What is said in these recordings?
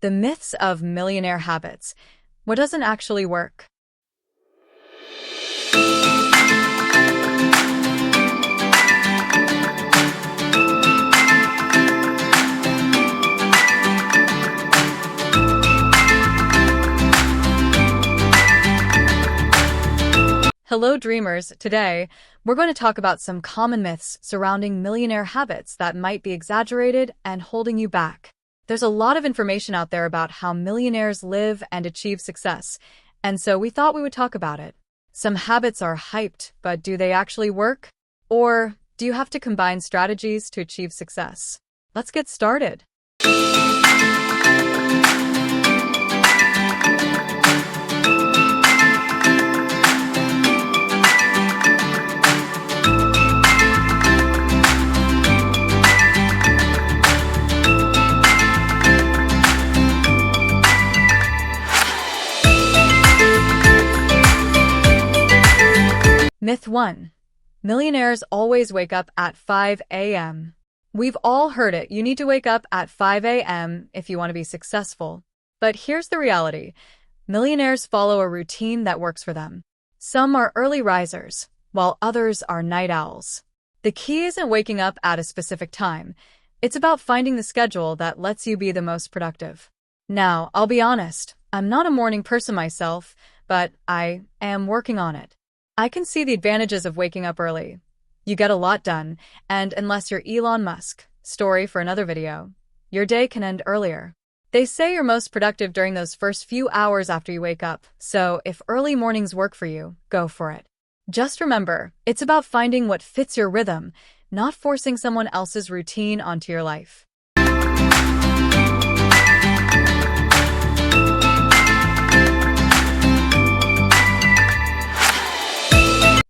The myths of millionaire habits. What doesn't actually work? Hello, dreamers. Today, we're going to talk about some common myths surrounding millionaire habits that might be exaggerated and holding you back. There's a lot of information out there about how millionaires live and achieve success, and so we thought we would talk about it. Some habits are hyped, but do they actually work? Or do you have to combine strategies to achieve success? Let's get started. Myth 1. Millionaires always wake up at 5 a.m. We've all heard it. You need to wake up at 5 a.m. if you want to be successful. But here's the reality. Millionaires follow a routine that works for them. Some are early risers, while others are night owls. The key isn't waking up at a specific time. It's about finding the schedule that lets you be the most productive. Now, I'll be honest, I'm not a morning person myself, but I am working on it. I can see the advantages of waking up early. You get a lot done, and unless you're Elon Musk, story for another video, your day can end earlier. They say you're most productive during those first few hours after you wake up, so if early mornings work for you, go for it. Just remember, it's about finding what fits your rhythm, not forcing someone else's routine onto your life.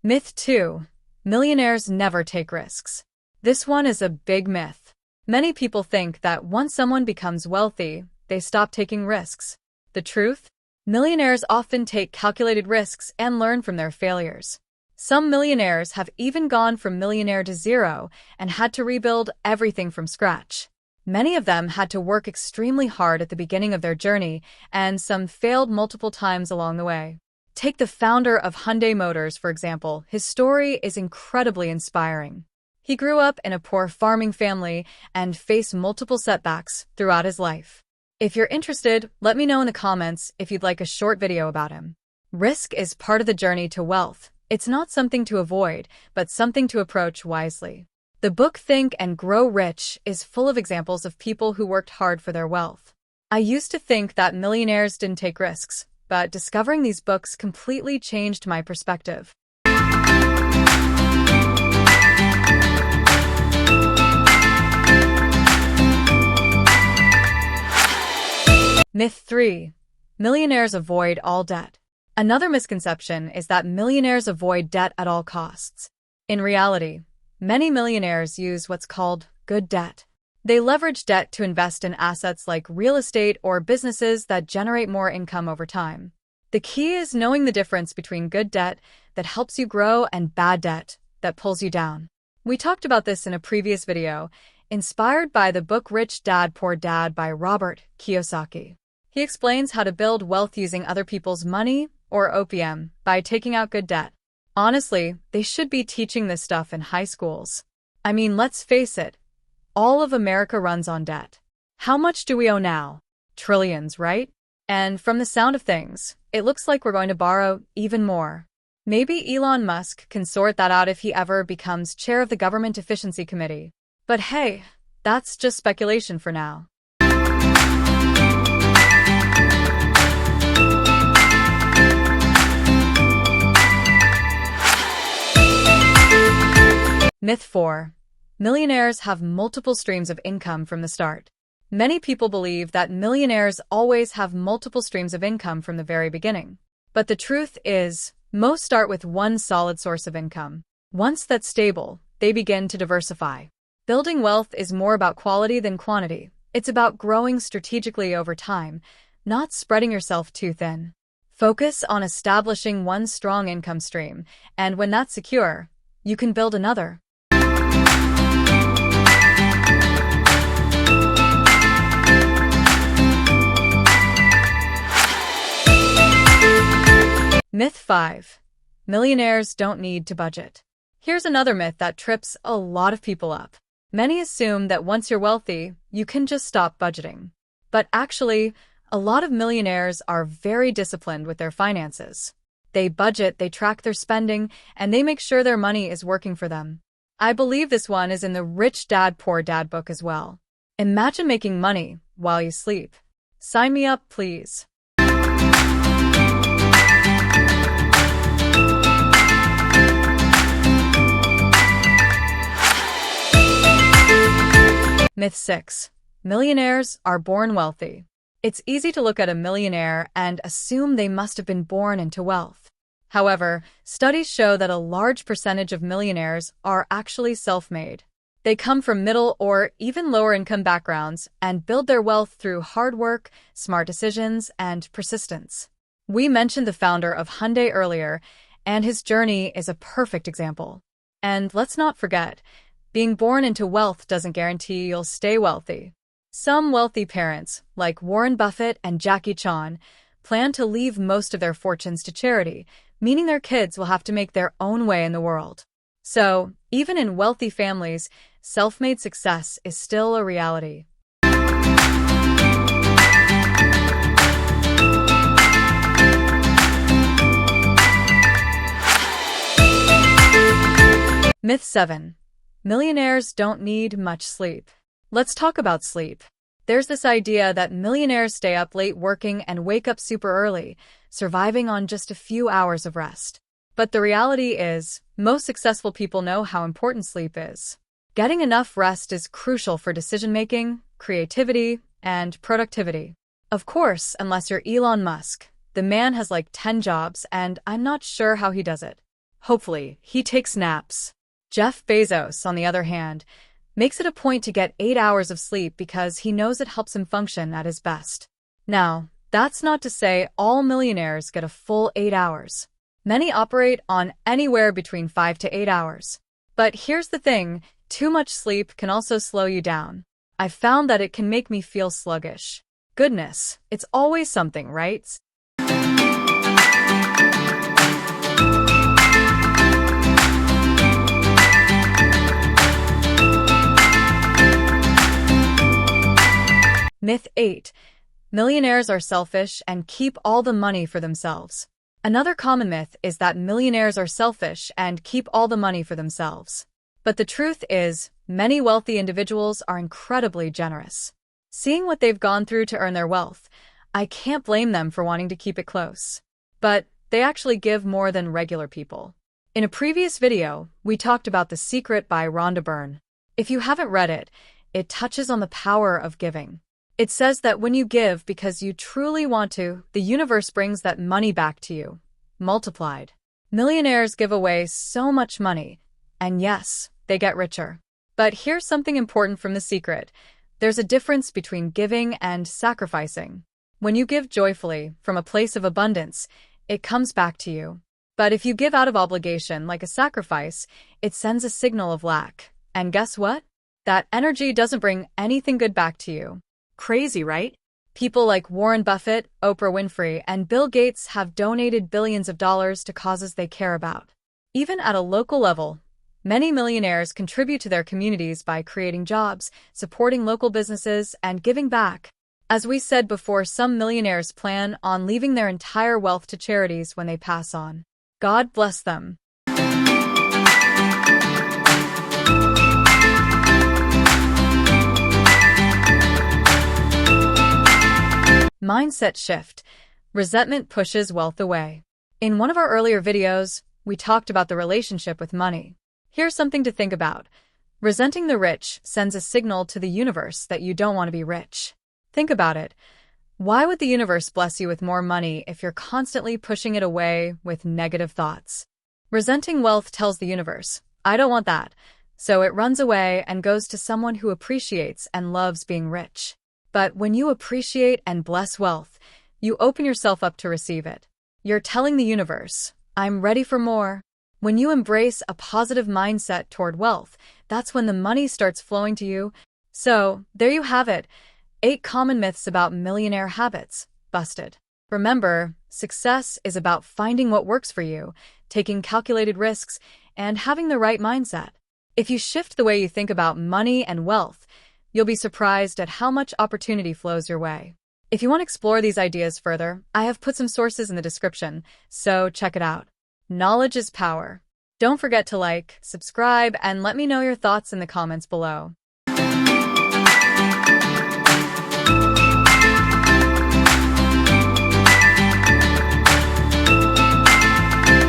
Myth 2. Millionaires never take risks. This one is a big myth. Many people think that once someone becomes wealthy, they stop taking risks. The truth? Millionaires often take calculated risks and learn from their failures. Some millionaires have even gone from millionaire to zero and had to rebuild everything from scratch. Many of them had to work extremely hard at the beginning of their journey, and some failed multiple times along the way. Take the founder of Hyundai Motors, for example. His story is incredibly inspiring. He grew up in a poor farming family and faced multiple setbacks throughout his life. If you're interested, let me know in the comments if you'd like a short video about him. Risk is part of the journey to wealth. It's not something to avoid, but something to approach wisely. The book Think and Grow Rich is full of examples of people who worked hard for their wealth. I used to think that millionaires didn't take risks, but discovering these books completely changed my perspective. Myth 3. Millionaires avoid all debt. Another misconception is that millionaires avoid debt at all costs. In reality, many millionaires use what's called good debt. They leverage debt to invest in assets like real estate or businesses that generate more income over time. The key is knowing the difference between good debt that helps you grow and bad debt that pulls you down. We talked about this in a previous video, inspired by the book Rich Dad Poor Dad by Robert Kiyosaki. He explains how to build wealth using other people's money, or OPM, by taking out good debt. Honestly, they should be teaching this stuff in high schools. I mean, let's face it. All of America runs on debt. How much do we owe now? Trillions, right? And from the sound of things, it looks like we're going to borrow even more. Maybe Elon Musk can sort that out if he ever becomes chair of the Government Efficiency Committee. But hey, that's just speculation for now. Myth 4. Millionaires have multiple streams of income from the start. Many people believe that millionaires always have multiple streams of income from the very beginning. But the truth is, most start with one solid source of income. Once that's stable, they begin to diversify. Building wealth is more about quality than quantity. It's about growing strategically over time, not spreading yourself too thin. Focus on establishing one strong income stream, and when that's secure, you can build another. Myth 5. Millionaires don't need to budget. Here's another myth that trips a lot of people up. Many assume that once you're wealthy, you can just stop budgeting. But actually, a lot of millionaires are very disciplined with their finances. They budget, they track their spending, and they make sure their money is working for them. I believe this one is in the Rich Dad Poor Dad book as well. Imagine making money while you sleep. Sign me up, please. Myth 6. Millionaires are born wealthy. It's easy to look at a millionaire and assume they must have been born into wealth. However, studies show that a large percentage of millionaires are actually self-made. They come from middle or even lower income backgrounds and build their wealth through hard work, smart decisions, and persistence. We mentioned the founder of Hyundai earlier, and his journey is a perfect example. And let's not forget, being born into wealth doesn't guarantee you'll stay wealthy. Some wealthy parents, like Warren Buffett and Jackie Chan, plan to leave most of their fortunes to charity, meaning their kids will have to make their own way in the world. So, even in wealthy families, self-made success is still a reality. Myth 7. Millionaires don't need much sleep. Let's talk about sleep. There's this idea that millionaires stay up late working and wake up super early, surviving on just a few hours of rest. But the reality is, most successful people know how important sleep is. Getting enough rest is crucial for decision-making, creativity, and productivity. Of course, unless you're Elon Musk. The man has like 10 jobs, and I'm not sure how he does it. Hopefully, he takes naps. Jeff Bezos, on the other hand, makes it a point to get 8 hours of sleep because he knows it helps him function at his best. Now, that's not to say all millionaires get a full 8 hours. Many operate on anywhere between 5 to 8 hours. But here's the thing, too much sleep can also slow you down. I've found that it can make me feel sluggish. Goodness, it's always something, right? Myth 8. Millionaires are selfish and keep all the money for themselves. Another common myth is that millionaires are selfish and keep all the money for themselves. But the truth is, many wealthy individuals are incredibly generous. Seeing what they've gone through to earn their wealth, I can't blame them for wanting to keep it close. But they actually give more than regular people. In a previous video, we talked about The Secret by Rhonda Byrne. If you haven't read it, it touches on the power of giving. It says that when you give because you truly want to, the universe brings that money back to you, multiplied. Millionaires give away so much money, and yes, they get richer. But here's something important from The Secret. There's a difference between giving and sacrificing. When you give joyfully, from a place of abundance, it comes back to you. But if you give out of obligation, like a sacrifice, it sends a signal of lack. And guess what? That energy doesn't bring anything good back to you. Crazy, right? People like Warren Buffett, Oprah Winfrey, and Bill Gates have donated billions of dollars to causes they care about. Even at a local level, many millionaires contribute to their communities by creating jobs, supporting local businesses, and giving back. As we said before, some millionaires plan on leaving their entire wealth to charities when they pass on. God bless them. Mindset shift. Resentment pushes wealth away. In one of our earlier videos, we talked about the relationship with money. Here's something to think about. Resenting the rich sends a signal to the universe that you don't want to be rich. Think about it. Why would the universe bless you with more money if you're constantly pushing it away with negative thoughts? Resenting wealth tells the universe, I don't want that. So it runs away and goes to someone who appreciates and loves being rich. But when you appreciate and bless wealth, you open yourself up to receive it. You're telling the universe, I'm ready for more. When you embrace a positive mindset toward wealth, that's when the money starts flowing to you. So, there you have it. 8 common myths about millionaire habits. Busted. Remember, success is about finding what works for you, taking calculated risks, and having the right mindset. If you shift the way you think about money and wealth, you'll be surprised at how much opportunity flows your way. If you want to explore these ideas further, I have put some sources in the description, so check it out. Knowledge is power. Don't forget to like, subscribe, and let me know your thoughts in the comments below.